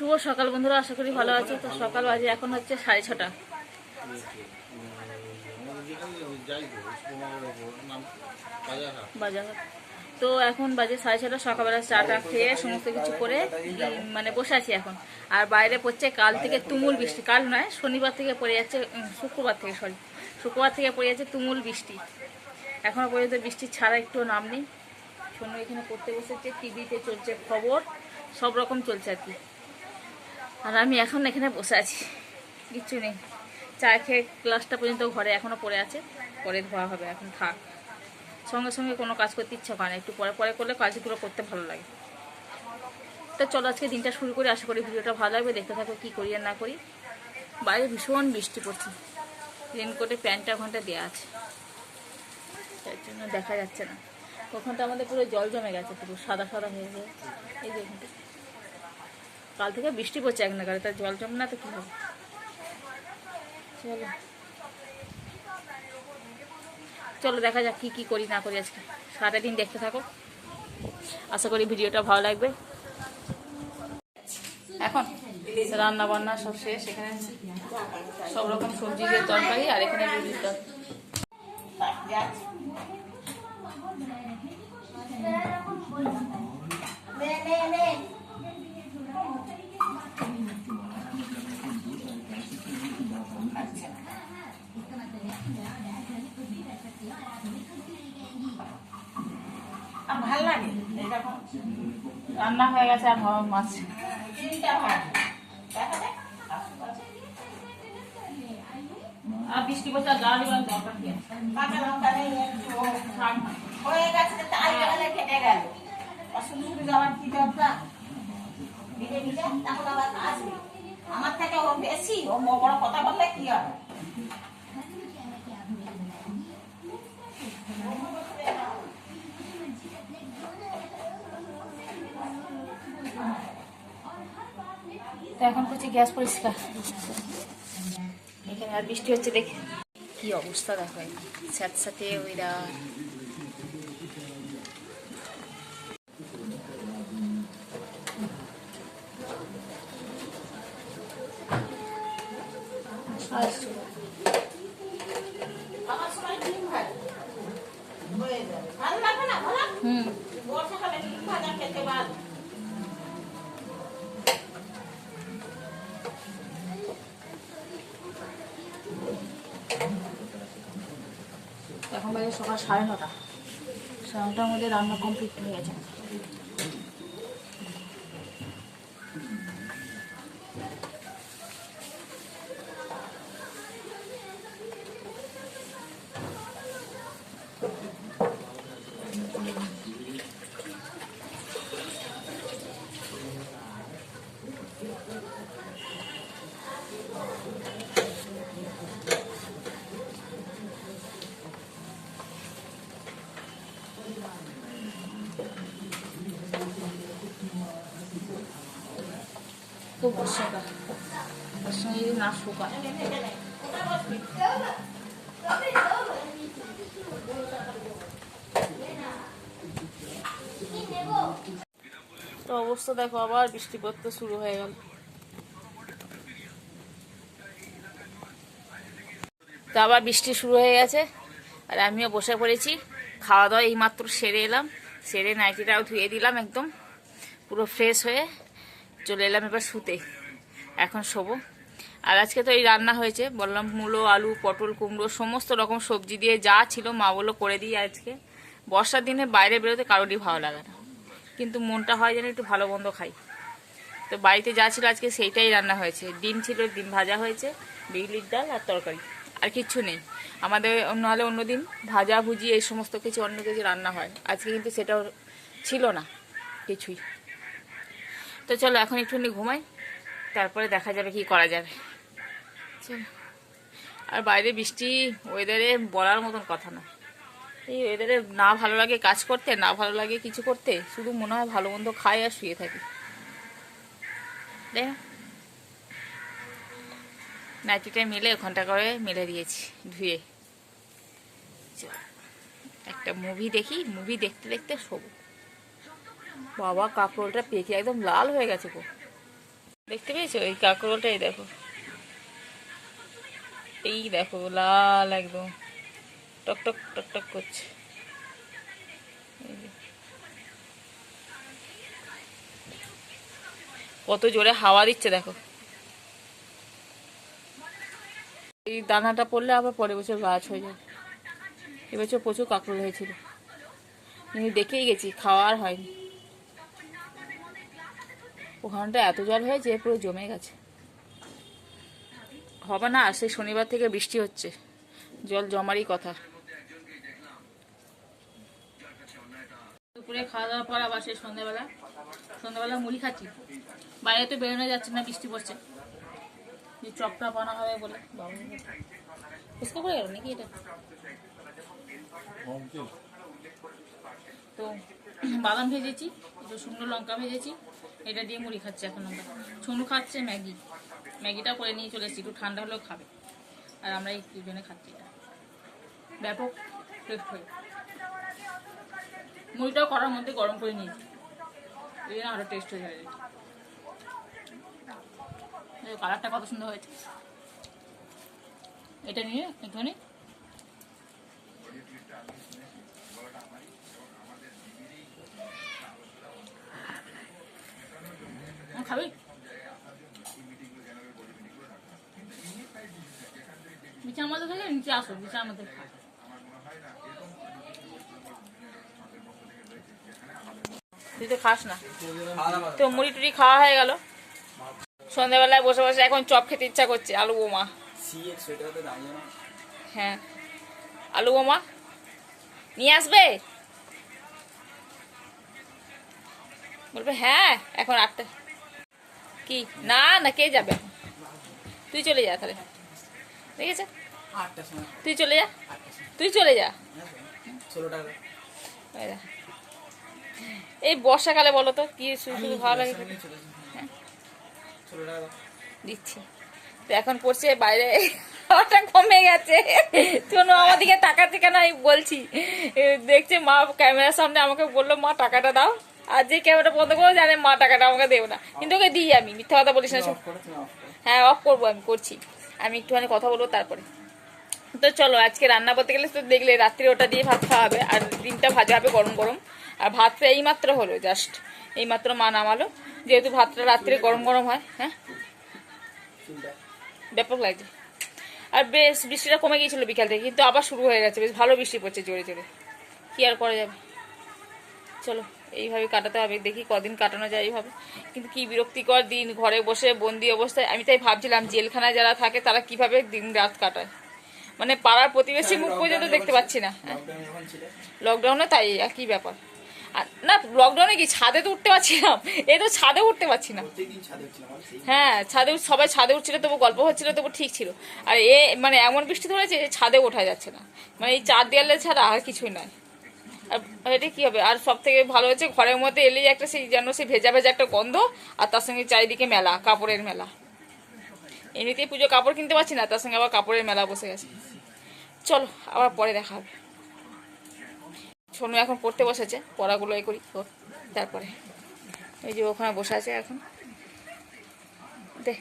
শুভ সকাল বন্ধুরা, আশা করি ভালো আছো। তো সকাল বাজে এখন হচ্ছে 6:30। বাজারহাট। তো এখন বাজে 6:30। সকালবেলা চাটা খেয়ে সমস্ত কিছু করে মানে বসে আছি এখন। আর বাইরে পড়ছে কাল থেকে তুমুল বৃষ্টি। কাল নয়, শনিবার থেকে পড়ে যাচ্ছে, শুক্রবার থেকে পড়ে যাচ্ছে তুমুল বৃষ্টি। এখনো পর্যন্ত বৃষ্টি ছাড়া একটু নাম নেই। শোনো, এখানে পড়তে বসেছে, টিভিতে চলছে খবর, সব রকম চলছে আর কি। আর আমি এখন এখানে বসে আছি, কিচ্ছু নেই। চা খেয়ে গ্লাসটা পর্যন্ত ঘরে এখনও পড়ে আছে, পরে ধোয়া হবে। এখন থাক, সঙ্গে সঙ্গে কোনো কাজ করতে ইচ্ছা করে না, একটু পরে পরে করলে কাজগুলো করতে ভালো লাগে। তো চলো আজকে দিনটা শুরু করি। আশা করি ভিডিওটা ভালো লাগবে, দেখতে থাকো কী করি আর না করি। বাইরে ভীষণ বৃষ্টি পড়ছে, রেনকোটে প্যান্টটা ওখানটা দেওয়া আছে, তার জন্য দেখা যাচ্ছে না। ওখানটা আমাদের পুরো জল জমে গেছে, পুরো সাদা সাদা হয়ে গেছে। এই যে ওখানটা কাল থেকে বৃষ্টি পড়ছে এক নাগারে, তার জল জমে না তো কী হবে। চলো চলো দেখা যাক কী কী করি না করি আজকে। সারাদিন দেখতে থাকো, আশা করি ভিডিওটা ভালো লাগবে। এখন রান্না বান্না সব শেষ, এখানে সব রকম সবজি দিয়ে তরকারি, আর এখানে ভালো লাগে এরকম রান্না হয়ে গেছে। আর মাছ আর বৃষ্টি পড়ছে, আর গাড়ি দরকার হয়ে গেছে, তাই কেটে গেল। শুধু শুধু যাওয়ার কি দরকার? তখন আবার আসবে আমার থেকে, ও বেশি, ও বড় কথা বললে কি হবে। এখন করছি গ্যাস পরিষ্কার। এখানে আর বৃষ্টি হচ্ছে, দেখে কি অবস্থা দেখো, স্যাঁতস্যাঁতে ওয়েদার। বর্ষাকালে ডিম ভাজা খেতে ভালো। এখন বাজে সকাল 9:30। 9:30টার মধ্যে রান্না কমপ্লিট হয়ে গেছে। তো বর্ষাকাল, ওর সঙ্গে যদি না শুকায়। তো অবস্থা দেখো, আবার বৃষ্টি পড়তে শুরু হয়ে গেল। তো আবার বৃষ্টি শুরু হয়ে গেছে, আর আমিও বসে পড়েছি। খাওয়া দাওয়া এইমাত্র সেরে এলাম, সেরে নাইটিটাও ধুয়ে দিলাম, একদম পুরো ফ্রেশ হয়ে চলে এলাম এবার শুতে। এখন শোবো। আর আজকে তো এই রান্না হয়েছে, বললাম মূলো, আলু, পটল, কুমড়ো সমস্ত রকম সবজি দিয়ে যা ছিল মা বললো করে দিই আজকে। বর্ষার দিনে বাইরে বেরোতে কারোরই ভালো লাগে না, কিন্তু মনটা হয় যেন একটু ভালো মন্দ খাই। তো বাড়িতে যা ছিল আজকে সেইটাই রান্না হয়েছে। ডিম ছিল, ডিম ভাজা হয়েছে, বিউলির ডাল আর তরকারি, আর কিচ্ছু নেই। আমাদের নাহলে অন্যদিন ভাজা ভুজি এই সমস্ত কিছু অন্য কিছু রান্না হয়, আজকে কিন্তু সেটাও ছিল না কিছুই। তো চলো এখন একটুখানি ঘুমাই, তারপরে দেখা যাবে কি করা যাবে। চলো। আর বাইরে বৃষ্টি ওয়েদারে বলার মতন কথা না। এই ওয়েদারে না ভালো লাগে কাজ করতে, না ভালো লাগে কিছু করতে, শুধু মনে হয় ভালো মন্দ খাই আর শুয়ে থাকি। দেখ নাইটিটা মিলে ঘন্টা করে মেলে দিয়েছি ধুয়ে। একটা মুভি দেখি, মুভি দেখতে দেখতে শোবো। বাবা কাপড়টা পেকে একদম লাল হয়ে গেছে গো। দেখতে পেয়েছো এই কাঁকরোলটাই দেখো, এই দেখো লাল একদম টকটক টকটক করছে। কত জোরে হাওয়া দিচ্ছে দেখো। এই দানাটা পড়লে আবার পরের বছর গাছ হয়ে যাবে। এবছর প্রচুর কাঁকরোল হয়েছিল, কিন্তু দেখেই গেছি, খাওয়া আর হয়নি। ওখানটা এত জল হয়েছে পুরো জমে গেছে। হবে না, সেই শনিবার থেকে বৃষ্টি হচ্ছে, জল জমারই কথা। দুপুরে খাওয়া দাওয়ার পর আবার সেই সন্ধ্যাবেলা মুড়ি খাচ্ছি। বাইরে তো বেরোনো যাচ্ছে না, বৃষ্টি পড়ছে। যে চপটা বানা হবে বলে বাবা ফুসকা পড়ে গেল নাকি এটা। তো বাদাম ভেজেছি, একটু শুকনো লঙ্কা ভেজেছি, এটা দিয়ে মুড়ি খাচ্ছি এখন আমরা। ছনু খাচ্ছে ম্যাগিটা করে নিয়ে চলে এসেছি, একটু ঠান্ডা হলেও খাবে। আর আমরা এই দুজনে খাচ্ছি, এটা ব্যাপক টেস্ট হয়ে। মুড়িটাও করার মধ্যে গরম করে নিয়েছি, এই জন্য আরও টেস্ট হয়ে যাবে। কালারটা কত সুন্দর হয়েছে। এটা নিয়ে একটুখানি খাবি, বিছার মধ্যে থেকে নিচে আসো, বিছার মধ্যে তুই তো খাস না। তো মুড়ি টুড়ি খাওয়া হয়ে গেল। সন্ধ্যাবেলায় বসে বসে এখন চপ খেতে ইচ্ছা করছে। আলু বোমা, হ্যাঁ আলু বোমা নিয়ে আসবে, বলবে হ্যাঁ এখন 8টা। কি না না কে যাবে, তুই চলে যা তাহলে, ঠিক আছে তুই চলে যা, তুই চলে যা। এই বর্ষাকালে বলো তো কি শুধু ভালো লাগে, দিচ্ছি তো এখন পড়ছে বাইরে। হাওয়াটা কমে গেছে, কোনো আমাদিকে তাকাতে কেন আমি বলছি। দেখছে মা ক্যামেরার সামনে আমাকে বললো মা টাকাটা দাও, আর যে ক্যামেরা বন্ধ করে জানে মা টাকাটা আমাকে দেবো না, কিন্তু ওকে দিই আমি, মিথ্যা কথা বলিস না। হ্যাঁ অফ করবো, আমি করছি, আমি একটুখানি কথা বলবো তারপরে। তো চলো আজকে রান্না করতে গেলে তো দেখলে রাত্রে ওটা দিয়ে ভাত খাওয়া হবে, আর ডিমটা ভাজা হবে গরম গরম। আর ভাতটা এইমাত্র হলো, জাস্ট এইমাত্র মা নামালো, যেহেতু ভাতটা রাত্রে গরম গরম হয়। হ্যাঁ ব্যাপক লাগছে। আর বেশ বৃষ্টিটা কমে গিয়েছিল বিকাল থেকে, কিন্তু আবার শুরু হয়ে গেছে, বেশ ভালো বৃষ্টি পড়ছে জোরে জোরে। কি আর করা যাবে, চলো এইভাবে কাটাতে হবে, দেখি কদিন কাটানো যায় এইভাবে। কিন্তু কি বিরক্তিকর দিন, ঘরে বসে বন্দি অবস্থায়। আমি তাই ভাবছিলাম জেলখানায় যারা থাকে তারা কিভাবে দিন রাত কাটায়, মানে পাড়ার প্রতিবেশী মুখ পর্যন্ত দেখতে পাচ্ছি না। লকডাউনে তাই কি ব্যাপার। আর না লকডাউনে কি ছাদে তো উঠতে পারছিলাম, এই তো ছাদে উঠতে পারছি না। হ্যাঁ ছাদে সবাই ছাদে উঠছিল, তবু গল্প হচ্ছিল, তবু ঠিক ছিল। আর মানে এমন বৃষ্টি ধরেছে ছাদে ওঠা যাচ্ছে না, মানে এই 4 দেয়ালের ছাড়া আর কিছুই নয়। আর এটা কি হবে, আর সব থেকে ভালো হচ্ছে ঘরের মধ্যে এলেই একটা সেই যেন সেই ভেজা ভেজা একটা গন্ধ, আর তার সঙ্গে চারিদিকে মেলা, কাপড়ের মেলা। এমনিতেই পুজো কাপড় কিনতে পারছি না, তার সঙ্গে আবার কাপড়ের মেলা বসে গেছে। চলো আবার পরে দেখা হবে। সোনু এখন পড়তে বসেছে, পড়াগুলো করি তারপরে। এই যে ওখানে বসে আছে এখন, দেখ